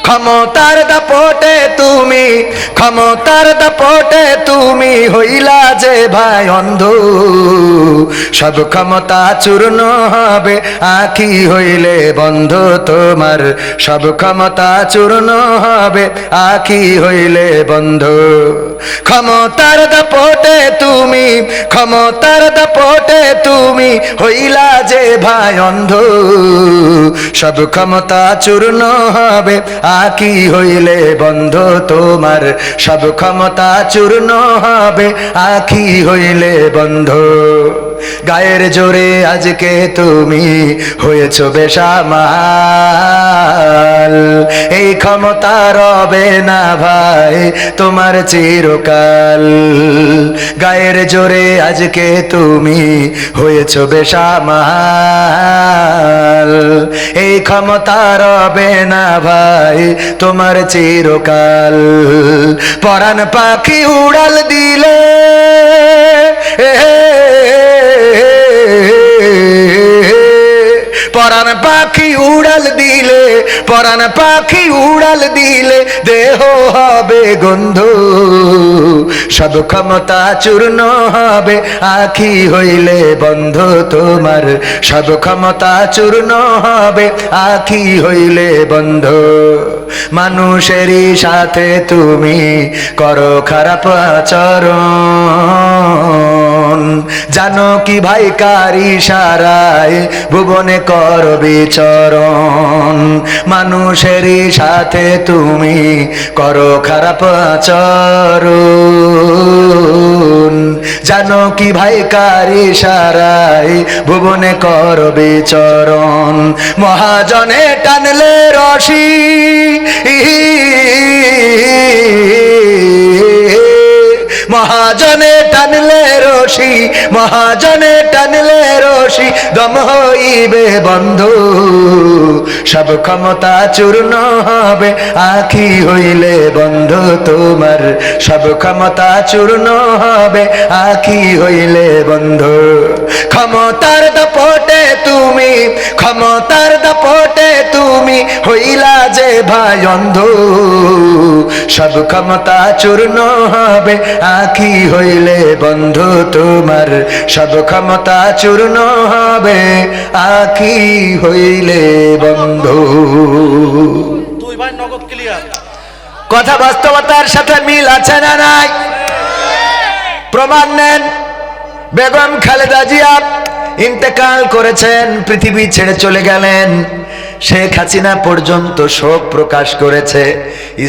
ক্ষমতার দাপটে তুমি, ক্ষমতার দাপটে তুমি হইলা যে ভাই অন্ধ, সব ক্ষমতা চূর্ণ হবে আঁখি হইলে বন্ধ তোমার, সব ক্ষমতা চূর্ণ হবে আঁখি হইলে বন্ধ। ক্ষমতার দাপটে তুমি, ক্ষমতার দাপটে তুমি হইলা যে ভাই অন্ধ, সব ক্ষমতা চূর্ণ হবে আঁখি হইলে বন্ধ তোমার, সব ক্ষমতা চূর্ণ হবে আঁখি হইলে বন্ধ। গায়ের জোরে আজকে তুমি হয়েছ বেসামাল, এই ক্ষমতা রবে না ভাই তোমার চিরকাল। গায়ের জোরে আজকে তুমি হয়েছ বেসামাল, এই ক্ষমতা রবে না ভাই তোমার চিরকাল। পরাণ পাখি উড়াল দিলে পরাণ পাখি উড়াল দিলে, পরাণ পাখি উড়াল দিলে দেহ হবে গন্ধ, সব ক্ষমতা চূর্ণ হবে আঁখি হইলে বন্ধ তোমার, সব ক্ষমতা চূর্ণ হবে আঁখি হইলে বন্ধ। মানুষেরই সাথে তুমি করো খারাপ আচরণ, জানো কি ভাই কার ইশারায় ভুবনে কর বিচরণ। মানুষেরই সাথে তুমি করো খারাপ আচরণ, জানো কি ভাই কার ইশারায় ভুবনে কর বিচরণ। মহাজনে টানলে রশি, মহাজনে টানলে রশি, মহাজনে টানলে রশি দম হইবে বন্ধ, সব ক্ষমতা চূর্ণ হবে আঁখি হইলে বন্ধ তোমার, সব ক্ষমতা চূর্ণ হবে আঁখি হইলে বন্ধ। ক্ষমতার দাপটে তুমি, ক্ষমতার দাপটে তুমি হইলা যে ভাই অন্ধ, সব ক্ষমতা চূর্ণ হবে আঁখি হইলে বন্ধ তোমার, সব ক্ষমতা চূর্ণ হবে আঁখি হইলে বন্ধ। দুই ভাই নগদ ক্লিয়ার। কথা বাস্তবতার সাথে মিল আছে না নাই? প্রমাণ নেন। বেগম খালেদা জিয়া ইন্তেকাল করেছেন, পৃথিবী ছেড়ে চলে গেলেন। শেখ হাসিনা পর্যন্ত শোক প্রকাশ করেছে,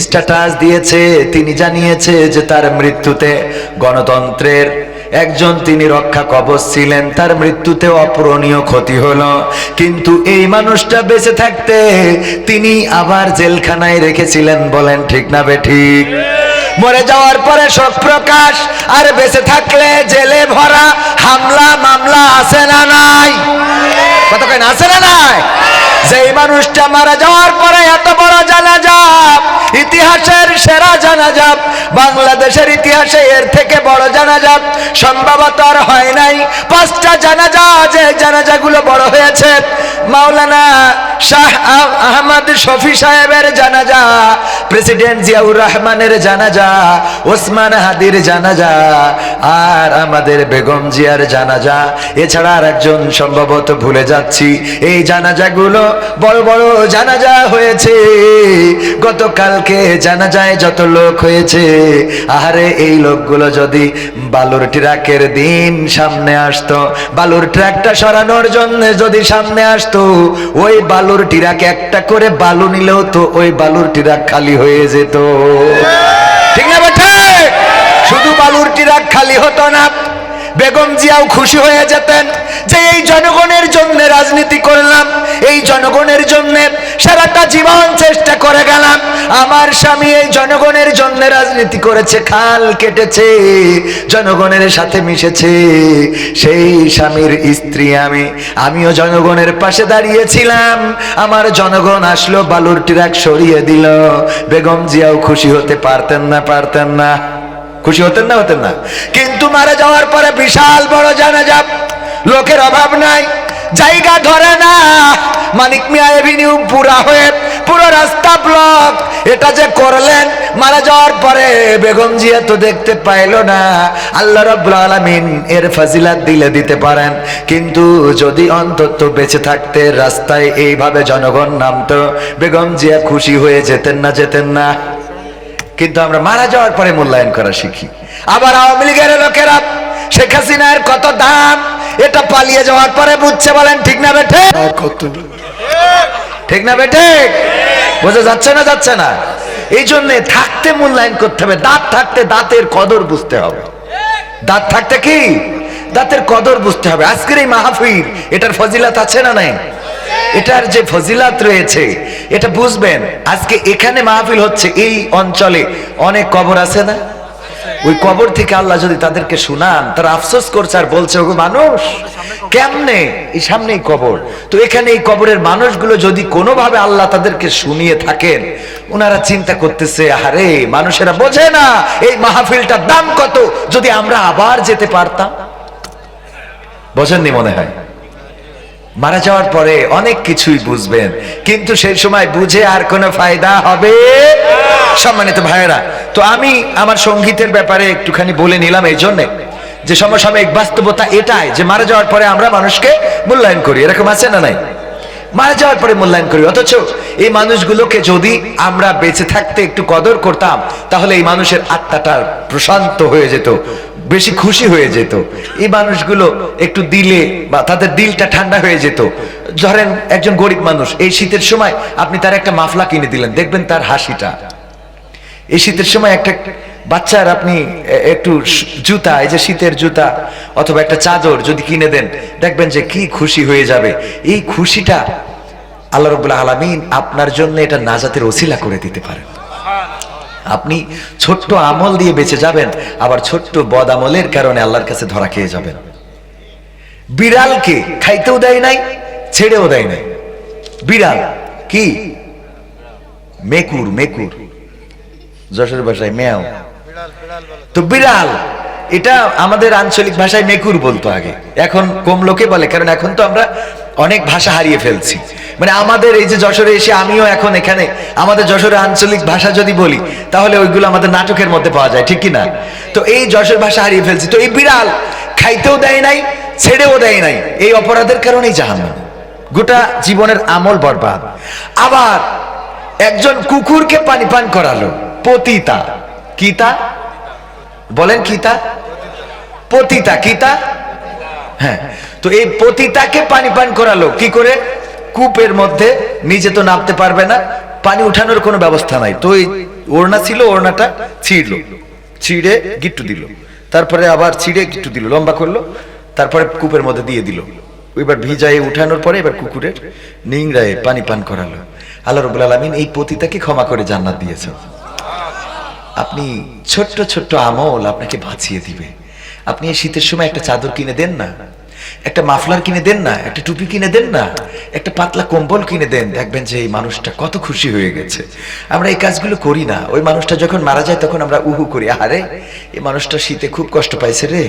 স্ট্যাটাস দিয়েছে, তিনি জানিয়েছে যে তার মৃত্যুতে গণতন্ত্রের একজন তিনি রক্ষা কবচ ছিলেন, তার মৃত্যুতে অপূরণীয় ক্ষতি হলো। কিন্তু এই মানুষটা বেঁচে থাকতে তিনি আবার জেলখানায় রেখেছিলেন, বলেন ঠিক না বেঠিক? মরে যাওয়ার পরে শোক প্রকাশ, আর বেঁচে থাকলে জেলে ভরা, হামলা মামলা আছে না নাই? কথা কয় না, আছে না নাই? যেই মানুষটা মারা যাওয়ার পরে এত বড় জানাজা, ইতিহাসের সেরা জানাজা, বাংলাদেশের ইতিহাসে এর থেকে বড় জানাজা সম্ভবত আর হয় নাই। 5টা জানাজা, যে জানাজাগুলো বড় হয়েছে, মাওলানা শাহ আহমদ শফি সাহেবের জানাজা, প্রেসিডেন্ট জিয়াউর রহমানের জানাজা, ওসমান হাদির জানাজা, আর আমাদের বেগম জিয়ার জানাজা। এছাড়া আর একজন সম্ভবত ভুলে যাচ্ছি। এই জানাজাগুলো বড় বড় জানাজা হয়েছে। গতকালকে জানাজায় যত লোক হয়েছে, আহারে এই লোকগুলো যদি বালুর ট্রাকের দিন সামনে আসতো, বালুর ট্রাকটা সরানোর জন্য যদি সামনে আসতো, ওই বালুর ট্রাক একটা করে বালু নিলেও তো ওই বালুর ট্রাক খালি হয়ে যেত, ঠিক না বেটা? শুধু বালুর ট্রাক খালি হতো না, বেগম জিয়াও খুশি হয়ে যেতেন যে এই জনগণের জন্য রাজনীতি করলাম, এই জনগণের জন্য সারাটা জীবন চেষ্টা করে গেলাম। আমার স্বামী এই জনগণের জন্য রাজনীতি করেছে, খাল কেটেছে, জনগণের সাথে মিশেছে। সেই স্বামীর স্ত্রী আমিও জনগণের পাশে দাঁড়িয়েছিলাম। আমার জনগণ আসলো, বালুর ট্রাক সরিয়ে দিল। বেগম জিয়াও খুশি হতে পারতেন না? পারতেন না? খুশি হতেন না? হতেন না? কিন্তু মারা যাওয়ার পরে বিশাল বড় জানাজা, লোকের অভাব নাই, জায়গা ধরে না। মানিক মিয়া এভিনিউ পুরা হয়ে পুরো রাস্তা ব্লক, এটা যে করলেন, মারা যাওয়ার পরে বেগম জিয়া তো দেখতে পাইল না। আল্লাহ রাব্বুল আলামিন এর ফজিলত দিলে দিতে পারেন, কিন্তু যদি অন্তত বেঁচে থাকতে রাস্তায় এইভাবে জনগণ নামতো, বেগম জিয়া খুশি হয়ে যেতেন না? যেতেন না? কিন্তু আমরা মারা যাওয়ার পরে মূল্যায়ন করা শিখি। আবার আওয়ামী লীগের লোকেরা শেখ হাসিনার কত দাম এটা পালিয়ে যাওয়ার পরে বুঝছে। বলেন ঠিক না বেঠে? ঠিক না বেঠে? বোঝা যাচ্ছে না? যাচ্ছে না? এই জন্য থাকতে মূল্যায়ন করতে হবে। দাঁত থাকতে দাঁতের কদর বুঝতে হবে। দাঁত থাকতে কি? দাঁতের কদর বুঝতে হবে। আজকের এই মাহফিল, এটার ফজিলত আছে না নাই? এটার যে ফজিলত রয়েছে এটা বুঝবেন। আজকে এখানে মাহফিল হচ্ছে, এই অঞ্চলে অনেক কবর আছে না? ওই কবর থেকে আল্লাহ যদি তাদেরকে শুনান, তারা আফসোস করছে আর বলছে, ওগো মানুষ কেমনে, এই সামনেই কবর। তো এখানে এই কবরের মানুষগুলো যদি কোনোভাবে আল্লাহ তাদেরকে শুনিয়ে থাকেন, ওনারা চিন্তা করতেছে, আরে মানুষেরা বোঝে না এই মাহফিলটার দাম কত, যদি আমরা আবার যেতে পারতাম। বোঝেননি মনে হয়? মারা যাওয়ার পরে অনেক কিছুই বুঝবেন, কিন্তু সেই সময় বুঝে আর কোনো ফায়দা হবে? সম্মানিত ভাইয়েরা, তো আমি আমার সঙ্গীতের ব্যাপারে একটুখানি বলে নিলাম এই জন্যে যে সমসাময়িক বাস্তবতা এটাই যে মারা যাওয়ার পরে আমরা মানুষকে মূল্যায়ন করি। এরকম আছে না নাই? মারা যাওয়ার পরে মূল্যায়ন করি, অথচ এই মানুষগুলোকে যদি আমরা বেঁচে থাকতে একটু কদর করতাম, তাহলে এই মানুষের আত্মাটা প্রশান্ত হয়ে যেত, বেশি খুশি হয়ে যেত। এই মানুষগুলো একটু দিলে বা তাদের দিলটা ঠান্ডা হয়ে যেত। ধরেন একজন গরিব মানুষ, এই শীতের সময় আপনি তার একটা মাফলা কিনে দিলেন, দেখবেন তার হাসিটা। এই শীতের সময় একটা বাচ্চার আপনি একটু জুতা, এই যে শীতের জুতা অথবা একটা চাদর যদি কিনে দেন, দেখবেন যে কি খুশি হয়ে যাবে। এই খুশিটা আল্লাহ রাব্বুল আলামিন আপনার জন্য এটা নাজাতের ওসিলা করে দিতে পারেন। আপনি ছোট্ট আমল দিয়ে বেঁচে যাবেন, আবার ছোট্ট বদ আমলের কারণে আল্লাহর কাছে ধরা খেয়ে যাবেন। বিড়ালকে খাইতেও দেয় নাই, ছেড়েও দেয় নাই। বিড়াল কি? মেকুর। মেকুর যশোর ভাষায় মেয়াও। তো বিড়াল, এটা আমাদের আঞ্চলিক ভাষায় মেকুর বলতো আগে, এখন কম লোকে বলে, কারণ এখন তো আমরা অনেক ভাষা হারিয়ে ফেলছি। মানে আমাদের এই যে যশোরে এসে আমিও এখন এখানে আমাদের যশোরের আঞ্চলিক ভাষা যদি বলি, তাহলে ওইগুলো আমাদের নাটকের মধ্যে পাওয়া যায়, ঠিক কি না? তো এই যশোর ভাষা হারিয়ে ফেলছি। তো এই বিড়াল খাইতেও দেয় নাই, ছেড়েও দেয় নাই, এই অপরাধের কারণেই জাহান্নাম। গোটা জীবনের আমল বরবাদ। আবার একজন কুকুরকে পানি পান করালো, পতিতা। কিতা বলেন? কিতা? পতিতা। কিতা? হ্যাঁ। তো এই পতিতাকে পানি পান করালো কি করে? কূপের মধ্যে নিজে তো নামতে পারবে না, পানি উঠানোর কোনো ব্যবস্থা নাই। তো এই ওড়না ছিল, ওড়নাটা ছিঁড়লো, ছিঁড়ে গিট্টু দিল, তারপরে আবার ছিঁড়ে গিট্টু দিল, লম্বা করলো, তারপরে কূপের মধ্যে দিয়ে দিল। এবার ভিজায় উঠানোর পরে এবার কুকুরের নিংড়ায় পানি পান করালো। আল্লাহ রাব্বুল আলামিন এই পতিতাকে ক্ষমা করে জান্নাত দিয়েছেন। আপনি ছোট্ট ছোট্ট আমল আপনাকে বাঁচিয়ে দিবে। আপনি এই শীতের সময় একটা চাদর কিনে দেন না, একটা মাফলার কিনে দেন না, একটা টুপি কিনে দেন না, একটা পাতলা কম্বল কিনে দেন, দেখবেন যে এই মানুষটা কত খুশি হয়ে গেছে। আমরা এই কাজগুলো করি না। ওই মানুষটা যখন মারা যায় তখন আমরা উহু করি, আরে এই মানুষটা শীতে খুব কষ্ট পাইছে রে,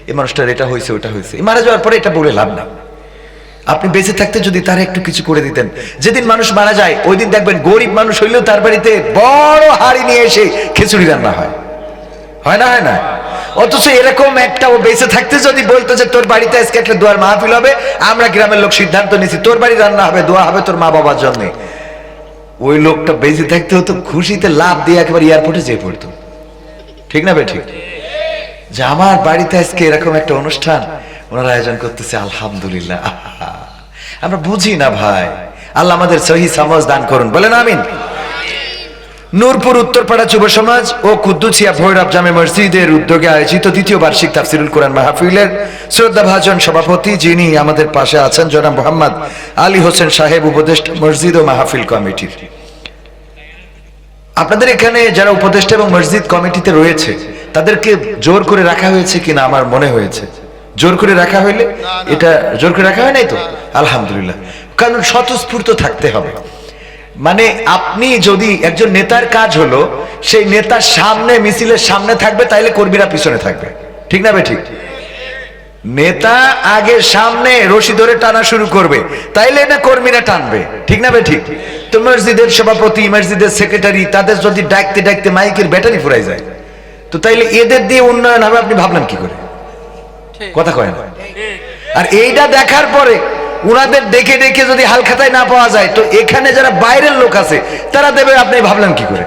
এই মানুষটার এটা হয়েছে ওটা হয়েছে। মারা যাওয়ার পরে এটা বলে লাভ না। আপনি বেঁচে থাকতে যদি তার একটু কিছু করে দিতেন। যেদিন মানুষ মারা যায় ওই দিন দেখবেন গরিব মানুষ হইলেও তার বাড়িতে বড় হাড়ি নিয়ে এসে খিচুড়ি রান্না হয়, হয় না? হয় না? অথচ এরকম একটা ও বেঁচে থাকতে যদি বলতো যে তোর বাড়িতে আজকে একটা দোয়ার মাহফিল হবে, আমরা গ্রামের লোক সিদ্ধান্ত নিয়েছি তোর বাড়ি রান্না হবে, দোয়া হবে তোর মা বাবার জন্য, ওই লোকটা বেঁচে থাকতে হতো খুশিতে লাভ দিয়ে একেবারে এয়ারপোর্টে যেয়ে পড়তো। ঠিক না? ঠিক যে আমার বাড়িতে আজকে এরকম একটা অনুষ্ঠান ওনারা আয়োজন করতেছে, আলহামদুলিল্লাহ। আমরা বুঝি না ভাই। আল্লাহ আমাদের সহি সমাজ দান করুন, বলেন আমিন। নূরপুর উত্তরপাড়া যুব সমাজ ও কুদ্দুছিয়া ভৈরব জামে মসজিদের উদ্যোগে আয়োজিত দ্বিতীয় বার্ষিক তাফসিরুল কোরআন মাহফিলের শ্রদ্ধাভাজন সভাপতি, যিনি আমাদের পাশে আছেন, জনাব মোহাম্মদ আলী হোসেন সাহেব, উপদেষ্টা মসজিদ ও মাহফিল কমিটির। আপনাদের এখানে যারা উপদেষ্টা এবং মসজিদ কমিটিতে রয়েছে তাদেরকে জোর করে রাখা হয়েছে কিনা আমার মনে হয়েছে। জোর করে রাখা হইলে, এটা জোর করে রাখা হয় নাই তো? আলহামদুলিল্লাহ। কারণ স্বতঃস্ফূর্ত থাকতে হবে। মানে আপনি যদি একজন নেতার কাজ হলো সেই নেতার সামনে, মিছিলের সামনে থাকবে, তাইলে কর্মীরা পিছনে থাকবে, ঠিক না? ঠিক। নেতা আগে সামনে রশি ধরে টানা শুরু করবে, তাইলে না কর্মীরা টানবে, ঠিক না বে ঠিক? তো মসজিদের সভাপতি, মসজিদের সেক্রেটারি, তাদের যদি ডাকতে ডাকতে মাইকের ব্যাটারি ফুরাই যায়, তো তাইলে এদের দিয়ে উন্নয়ন হবে আপনি ভাবলেন কি করে? কথা কয় না? আর এইটা দেখার পরে উনাদের ডেকে ডেকে যদি হালখাতায় না পাওয়া যায়, তো এখানে যারা বাইরের লোক আছে তারা দেবে, আপনি ভাবলেন কি করে?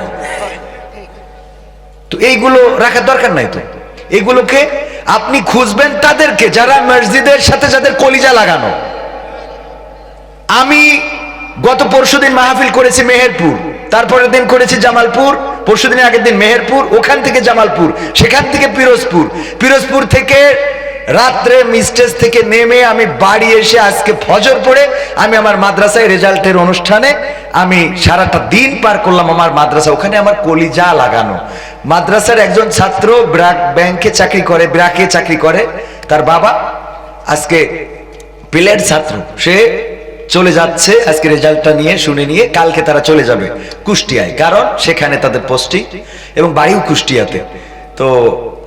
তো এইগুলো রাখার দরকার নাই। তো এগুলোকে আপনি খুঁজবেন তাদেরকে যারা মসজিদের সাথে যাদের কলিজা লাগানো। আমি গত পরশুদিন মাহফিল করেছি মেহেরপুর, তারপরের দিন করেছি জামালপুর, পরশুদিনের আগের দিন মেহেরপুর, ওখান থেকে জামালপুর, সেখান থেকে পিরোজপুর, পিরোজপুর থেকে রাত্রে মিস্টেজ থেকে নেমে আমি বাড়ি এসে আজকে ফজর পড়ে আমি আমার মাদ্রাসায় রেজাল্টের অনুষ্ঠানে আমি সারাটা দিন পার করলাম আমার মাদ্রাসা। ওখানে আমার কলিজা লাগানো মাদ্রাসার একজন ছাত্র ব্র্যাক ব্যাংকে চাকরি করে, ব্র্যাকে চাকরি করে, তার বাবা আজকে প্লেট ছাত্র, সে চলে যাচ্ছে আজকে রেজাল্টটা নিয়ে শুনে নিয়ে, কালকে তারা চলে যাবে কুষ্টিয়ায়, কারণ সেখানে তাদের পোস্টিং এবং বাড়িও কুষ্টিয়াতে। তো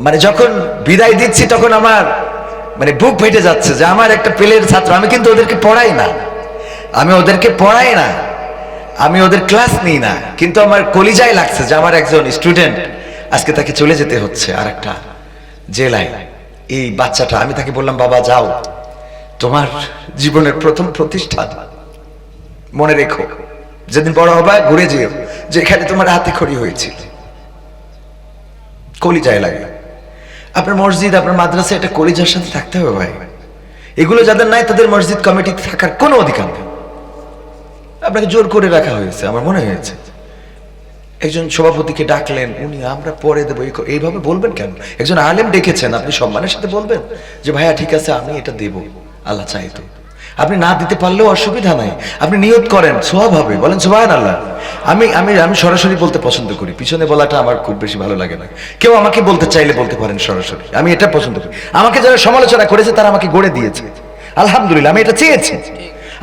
মানে যখন বিদায় দিচ্ছি তখন আমার মানে বুক ফেটে যাচ্ছে যে আমার একটা প্লেট ছাত্র, আমি কিন্তু ওদেরকে পড়াই না, আমি ওদেরকে পড়াই না, আমি ওদের ক্লাস নিই না, কিন্তু আমার কলিজায় লাগছে যে আমার একজন স্টুডেন্ট আজকে তাকে চলে যেতে হচ্ছে আর একটা জেলায়। এই বাচ্চাটা, আমি তাকে বললাম বাবা যাও, তোমার জীবনের প্রথম প্রতিষ্ঠান, মনে রেখো যেদিন বড় হবে ঘুরে যেও যেখানে তোমার হাতে খড়ি হয়েছিল। কলিজায় লাগে। আপনার মসজিদ, আপনার মাদ্রাসা, এটা কলিজার সাথে থাকতে হবে ভাই। এগুলো যাদের নাই তাদের মসজিদ কমিটিতে থাকার কোনো অধিকার নেই। আপনাকে জোর করে রাখা হয়েছে, আমার মনে হয়েছে। একজন সভাপতিকে ডাকলেন, উনি আমরা পরে দেবো, এইভাবে বলবেন কেন? একজন আলেম ডেকেছেন, আপনি সম্মানের সাথে বলবেন যে ভাইয়া ঠিক আছে আমি এটা দেব, আল্লাহ চাইতো। আপনি না দিতে পারলেও অসুবিধা নাই, আপনি নিয়ত করেন, সওয়াব হবে, বলেন সুবহানাল্লাহ। আমি আমি আমি সরাসরি বলতে পছন্দ করি, পিছনে বলাটা আমার খুব বেশি ভালো লাগে না। কেউ আমাকে বলতে চাইলে বলতে পারেন সরাসরি, আমি এটা পছন্দ করি। আমাকে যারা সমালোচনা করেছে তারা আমাকে গড়ে দিয়েছে, আলহামদুলিল্লাহ, আমি এটা চেয়েছি।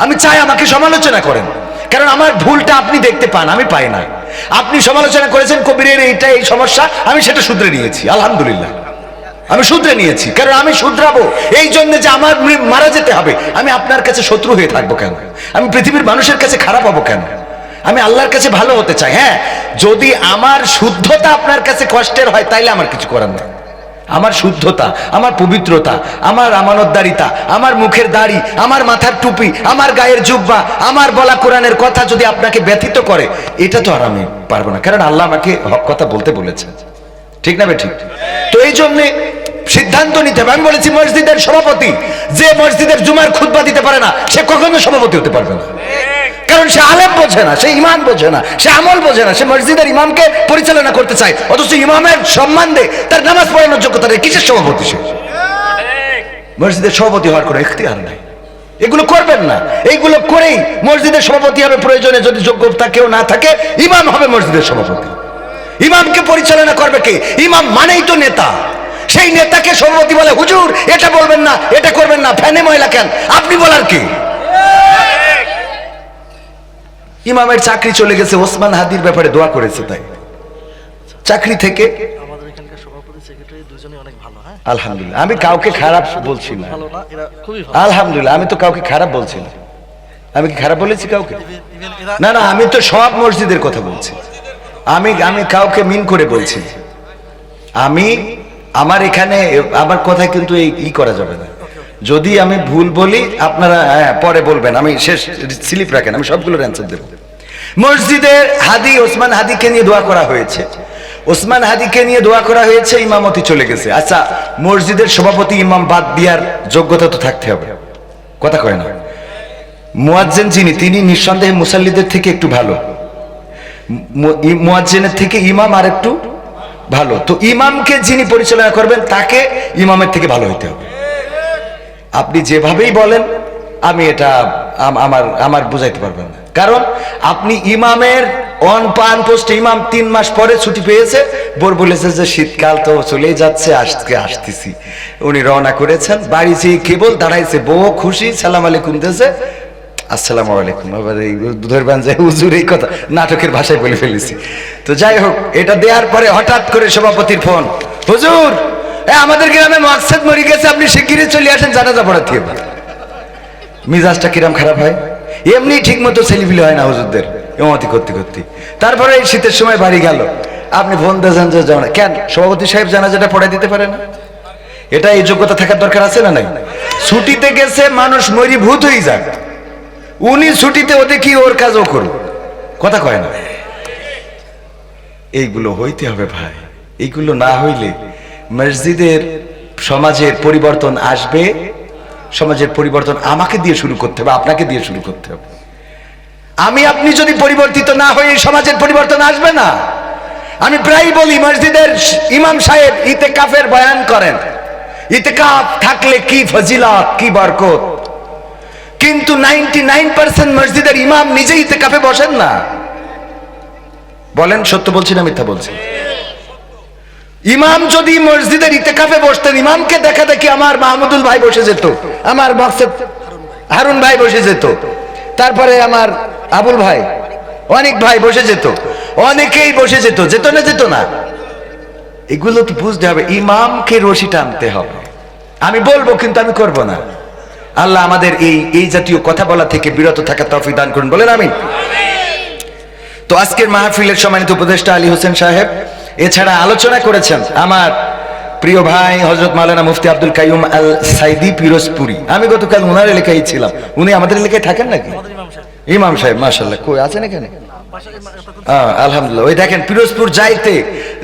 আমি চাই আমাকে সমালোচনা করেন, কারণ আমার ভুলটা আপনি দেখতে পান, আমি পাই না। আপনি সমালোচনা করেছেন কবিরের এইটা এই সমস্যা, আমি সেটা শুধরে নিয়েছি, আলহামদুলিল্লাহ আমি শুধরে নিয়েছি। কারণ আমি শুধরাবো এই জন্য যে আমার মারা যেতে হবে। আমি আপনার কাছে শত্রু হয়ে থাকবো কেন? আমি পৃথিবীর মানুষের কাছে খারাপ হবো কেন? আমি আল্লাহর কাছে ভালো হতে চাই। হ্যাঁ, যদি আমার শুদ্ধতা আপনার কাছে কষ্টের হয় তাইলে আমার কিছু করার নেই। আমার শুদ্ধতা, আমার পবিত্রতা, আমার আমানতদারিতা, আমার মুখের দাড়ি, আমার মাথার টুপি, আমার গায়ের জুব্বা, আমার বলা কোরআনের কথা যদি আপনাকে ব্যথিত করে, এটা তো আর আমি পারবো না, কারণ আল্লাহ আমাকে হক কথা বলতে বলেছে, ঠিক না বে ঠিক? তো এই জন্যে সিদ্ধান্ত নিতে হবে। আমি বলেছি মসজিদের সভাপতি যে মসজিদের জুমার খুতবা দিতে পারে না, সে কখনো সভাপতি হতে পারবে না, কারণ সে আলেম বোঝে না, সে ইমান বোঝে না, সে আমল বোঝে না। সে মসজিদের ইমামকে পরিচালনা করতে চায়, অথচ ইমামের সম্মান দেয়, তার নামাজ পড়ানোর যোগ্যতা নেই, কিসের সভাপতি সে? মসজিদের সভাপতি হওয়ার কোনো ইখতিয়ার নাই। এগুলো করবেন না, এইগুলো করেই মসজিদের সভাপতি হবে। প্রয়োজনে যদি যোগ্যতা কেউ না থাকে, ইমাম হবে মসজিদের সভাপতি। ইমামকে পরিচালনা করবে কে? ইমাম মানেই তো নেতা। সেই নেতাকে সভাপতি বলে, হুজুর এটা বলবেন না, এটা করবেন না, ফ্যানে ময়লা কেন, আপনি বলার কি? ইমামের চাকরি চলে গেছে, ওসমান হাদির ব্যাপারে দোয়া করেছে, তাই চাকরি থেকে আমাদের এখানকার সভাপতি সেক্রেটারি দুজনেই অনেক ভালো। হ্যাঁ, আলহামদুলিল্লাহ, আমি কাউকে খারাপ বলছি না, ভালো না, এরা খুবই ভালো। আলহামদুলিল্লাহ, আমি তো কাউকে খারাপ বলছি না। আমি কি খারাপ বলেছি কাউকে? এরা না না, আমি তো সব মসজিদের কথা বলছি। আমি আমি কাউকে মিন করে বলছি। আমি আমার এখানে আমার কথা কিন্তু এই করা যাবে না। যদি আমি ভুল বলি আপনারা পরে বলবেন, আমি শেষ স্লিপ রাখেন, আমি সবগুলোর অ্যান্সার দেব। মসজিদের হাদি, ওসমান হাদিকে নিয়ে দোয়া করা হয়েছে, ওসমান হাদিকে নিয়ে দোয়া করা হয়েছে, ইমামতি চলে গেছে। আচ্ছা, মসজিদের সভাপতি ইমাম বাদ দেওয়ার যোগ্যতা তো থাকতে হবে, কথা কয় না? মুয়াজ্জিন যিনি, তিনি নিঃসন্দেহে মুসাল্লিদের থেকে একটু ভালো, মুয়াজ্জিনের থেকে ইমাম আর একটু ভালো। তো ইমামকে যিনি পরিচালনা করবেন তাকে ইমামের থেকে ভালো হইতে হবে। আপনি যেভাবেই বলেন আমি এটা আমার বুঝাইতে পারবেন না, কারণ আপনি ইমামের অন পান পোস্টে ইমাম 3 মাস পরে ছুটি পেয়েছে, বোর বলেছে যে শীতকাল তো চলেই যাচ্ছে, আজকে আসতেছি। উনি রওনা করেছেন, বাড়ি যেয়ে কেবল দাঁড়াইছে, বউ খুশি, সালাম আলাইকুম দিয়েছে, আসসালামু আলাইকুম। আবার এই ধরবেন যে হুজুর এই কথা নাটকের ভাষায় বলে ফেলেছি। তো যাই হোক, এটা দেওয়ার পরে হঠাৎ করে সভাপতির ফোন, হুজুর আমাদের গ্রামে মাকসাদ মরে গেছে, আপনি শিগগিরই চলে আসেন জানাজা পড়াতে হবে। মিজাজটা কিরম খারাপ হয়, এমনি ঠিক মতো ছেলেপিলে হয় না হুজুরদের ইমামতি করতে করতে। তারপরে এই শীতের সময় বাড়ি গেল, আপনি ফোন দিয়েছেন যে যাও না কেন, সভাপতি সাহেব জানাজাটা পড়াই দিতে পারে না? এটা এই যোগ্যতা থাকার দরকার আছে না নাই? ছুটিতে গেছে মানুষ মরি ভূত হয়ে যাক, উনি ছুটিতে ওদের কি ওর কাজও করুক, কথা কয় না। এইগুলো হইতে হবে ভাই, এইগুলো না হইলে মসজিদের সমাজের পরিবর্তন আসবে। সমাজের পরিবর্তন আমাকে দিয়ে শুরু করতে হবে, আপনাকে দিয়ে শুরু করতে হবে। আমি আপনি যদি পরিবর্তিত না হই এই সমাজের পরিবর্তন আসবে না। আমি প্রায় বলি মসজিদের ইমাম সাহেব ইতেকাফের বয়ান করেন, ইতেকাফ থাকলে কি ফজিলত কি বরকত, কিন্তু 99% মসজিদের ইমাম নিজে ইতেকাফে বসেন না। বলেন সত্য বলছি না মিথ্যা বলছি? ইমাম যদি মসজিদের ইতেকাফে বসতেন, ইমামকে দেখা দেখি আমার মাহমুদুল ভাই বসে যেত, আমার মকসদ হারুন ভাই বসে যেত, তারপরে আমার আবুল ভাই, অনেক ভাই বসে যেত, অনেকেই বসে যেত, যেত না যেত না? এগুলো তো বুঝতে হবে, ইমামকে রশি টানতে হবে। আমি বলবো কিন্তু আমি করব না। আল্লাহ আমাদের এই জাতীয় কথা বলা থেকে বিরত থাকার তৌফিক দান করুন, বলেন আমিন। তো আজকের মাহফিলের সম্মানিত উপদেষ্টা আলী হোসেন সাহেব, এছাড়া আলোচনা করেছেন আমার প্রিয় ভাই হযরত মাওলানা মুফতি আব্দুল কাইয়ুম আল সাইদি পিরোজপুরি। আমি গতকাল ওনার এলাকায় ছিলাম, উনি আমাদের এলাকায় থাকেন নাকি? আমাদের ইমাম সাহেব ইমাম সাহেব মাশাআল্লাহ, কই আছেন এখানে? বাসায় আলহামদুলিল্লাহ। ওই দেখেন পিরোজপুর যাইতে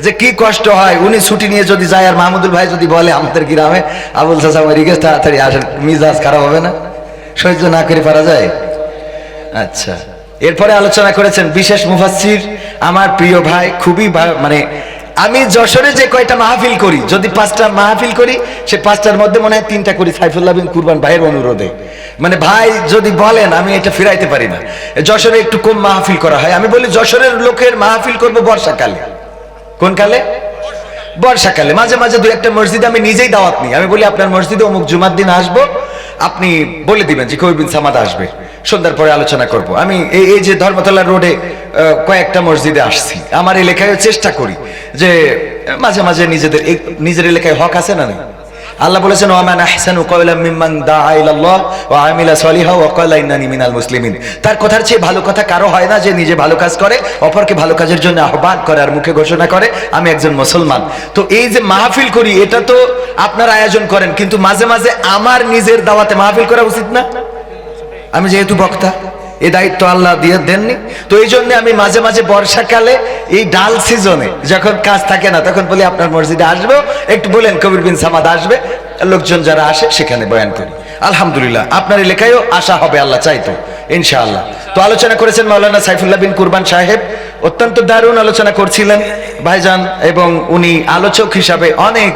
যে কি কষ্ট হয়, উনি ছুটি নিয়ে যদি যায় আর মাহমুদুল ভাই যদি বলে আমাদের গ্রামে আবুল চাচা মরে গেছে তাড়াতাড়ি আসেন, মিজাজ খারাপ হবে না? সহ্য না করে পারা যায়? আচ্ছা, এরপরে আলোচনা করেছেন বিশেষ মুফাসসির আমার প্রিয় ভাই, খুবই মানে আমি যশোরে যে কয়টা মাহফিল করি, যদি 5টা মাহফিল করি সে 5টার মধ্যে মনে হয় 3টা করি সাইফুল্লাহ বিন কুরবান ভাইয়ের অনুরোধে। মানে ভাই যদি বলেন আমি এটা ফিরাইতে পারি না। যশোরে একটু কম মাহফিল করা হয়, আমি বলি যশোরের লোকের মাহফিল করব বর্ষাকালে। কোন কালে? বর্ষাকালে। মাঝে মাঝে দু একটা মসজিদে আমি নিজেই দাওয়াত নিই, আমি বলি আপনার মসজিদে অমুক জুমার দিন আসবো, আপনি বলে দিবেন যে কবির বিন সামাদ আসবে, সন্ধ্যার পরে আলোচনা করব। আমি এই যে ধর্মতলা রোডে কয়েকটা মসজিদে আসছি, আমার এলাকায় চেষ্টা করি যে মাঝে মাঝে নিজের এলাকায় হক আছে না নেই? আল্লাহ বলেছেন ওয়ামান আহসানু কাওলাম মিম্মান দাআ ইলাল্লাহ ওয়া আমিলা সলিহা ওয়া ক্বালা ইন্নানি মিনাল মুসলিমিন। তার কথার চেয়ে ভালো কথা কারো হয় না যে নিজে ভালো কাজ করে, অপরকে ভালো কাজের জন্য আহ্বান করে আর মুখে ঘোষণা করে আমি একজন মুসলমান। তো এই যে মাহফিল করি এটা তো আপনারা আয়োজন করেন, কিন্তু মাঝে মাঝে আমার নিজের দাওয়াতে মাহফিল করা উচিত না? আমি যেহেতু বক্তা, এই দায়িত্ব আল্লাহ দিয়ে দেননি, তো এই জন্য আমি মাঝে মাঝে বর্ষাকালে এই ডাল সিজনে যখন কাজ থাকে না তখন বলি আপনার মসজিদে আসবো, একটু বলেন কবির বিন সামাদ আসবে, লোকজন যারা আসে সেখানে বয়ান করি। আলহামদুলিল্লাহ আপনার এলাকায়ও আসা হবে আল্লাহ চাইতো ইনশাআল্লাহ। তো আলোচনা করেছেন মাওলানা সাইফুল্লাহ বিন কুরবান সাহেব, অত্যন্ত দারুণ আলোচনা করছিলেন ভাইজান, এবং উনি আলোচক হিসাবে অনেক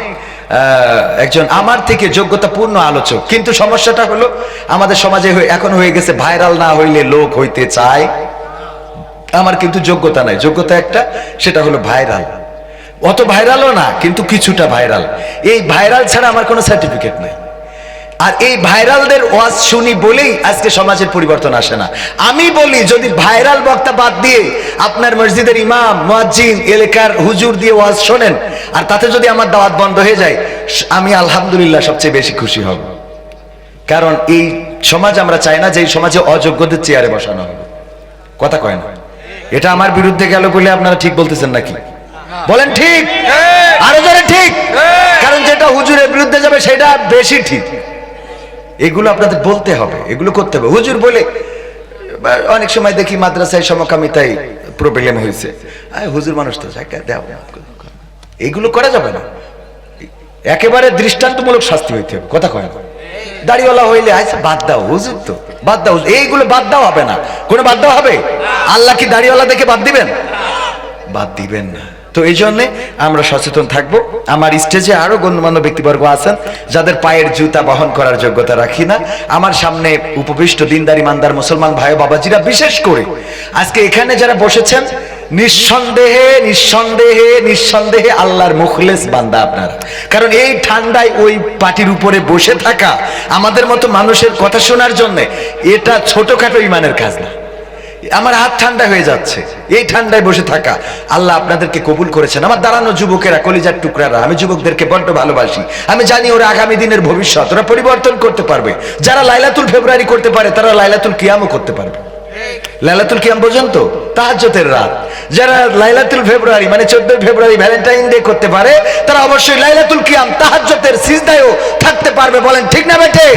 একজন আমার থেকে যোগ্যতাপূর্ণ আলোচক। কিন্তু সমস্যাটা হলো আমাদের সমাজে এখন হয়ে গেছে ভাইরাল না হইলে লোক হইতে চায়। আমার কিন্তু যোগ্যতা নাই, যোগ্যতা একটা, সেটা হলো ভাইরাল। অত ভাইরালও না কিন্তু কিছুটা ভাইরাল। এই ভাইরাল ছাড়া আমার কোনো সার্টিফিকেট নাই। আর এই ভাইরালদের ওয়াজ শুনি বলেই আজকে সমাজের পরিবর্তন আসে না। আমি বলি যদি ভাইরাল বক্তা বাদ দিয়ে আপনার মসজিদের ইমাম মুয়াজ্জিন এলাকার হুজুর দিয়ে ওয়াজ শোনেন আর তাতে যদি আমার দাওয়াত বন্ধ হয়ে যায়, আমি আলহামদুলিল্লাহ সবচেয়ে বেশি খুশি হব। কারণ এই সমাজ আমরা চাই না যে এই সমাজে অযোগ্যদের চেয়ারে বসানো হবে, কথা কয় না। এটা আমার বিরুদ্ধে গেল বলে আপনারা ঠিক বলতেছেন নাকি? বলেন ঠিক, আরো জোরে ঠিক। কারণ যেটা হুজুরের বিরুদ্ধে যাবে সেটা বেশি ঠিক। এগুলো আপনাদের বলতে হবে, এগুলো করতে হবে। হুজুর বলে অনেক সময় দেখি মাদ্রাসায় সমকামিতাই প্রবলেম হয়েছে, হুজুর মানুষ তো দেও, এগুলো করা যাবে না। একেবারে দৃষ্টান্তমূলক শাস্তি হইতে হবে, কথা কয় না। দাড়িওয়ালা হইলে আচ্ছা বাদ দাও, হুজুর তো বাদ দাও, এইগুলো বাদ দাও হবে না, কোনো বাদ দাও হবে? আল্লাহ কি দাড়িওয়ালা দেখে বাদ দিবেন? বাদ দিবেন না। তো এই জন্যে আমরা সচেতন থাকবো। আমার স্টেজে আরো গণ্যমান্য ব্যক্তিবর্গ আছেন যাদের পায়ের জুতা বহন করার যোগ্যতা রাখি না। আমার সামনে উপবিষ্ট দিনদার ইমানদার মুসলমান ভাই বাবাজিরা, বিশেষ করে আজকে এখানে যারা বসেছেন, নিঃসন্দেহে নিঃসন্দেহে নিঃসন্দেহে আল্লাহর মুখলেস বান্দা আপনারা। কারণ এই ঠান্ডায় ওই পাটির উপরে বসে থাকা আমাদের মতো মানুষের কথা শোনার জন্য এটা ছোটখাটো ইমানের কাজ না। আমার হাত ঠান্ডা হয়ে যাচ্ছে এই ঠান্ডায় বসে থাকা। আল্লাহ আপনাদেরকে কবুল করেছেন। আমার দাঁড়ানো যুবকেরা, কলিজার টুকরারা, আমি যুবকদেরকে বড্ড ভালোবাসি। আমি জানি ওরা আগামী দিনের ভবিষ্যৎ, ওরা পরিবর্তন করতে পারবে। যারা লাইলাতুল ফেব্রুয়ারি করতে পারে তারা লাইলাতুল কিয়ামও করতে পারবে। লাইলাতুল কিয়াম পর্যন্ত তাহাজ্জুদের রাত, যারা লাইলাতুল ফেব্রুয়ারি মানে 14 ফেব্রুয়ারি ভ্যালেন্টাইন ডে করতে পারে তারা অবশ্যই লাইলাতুল কিয়াম তাহাজ্জুদের সিজদায়ও থাকতে পারবে। বলেন ঠিক না বেঠে?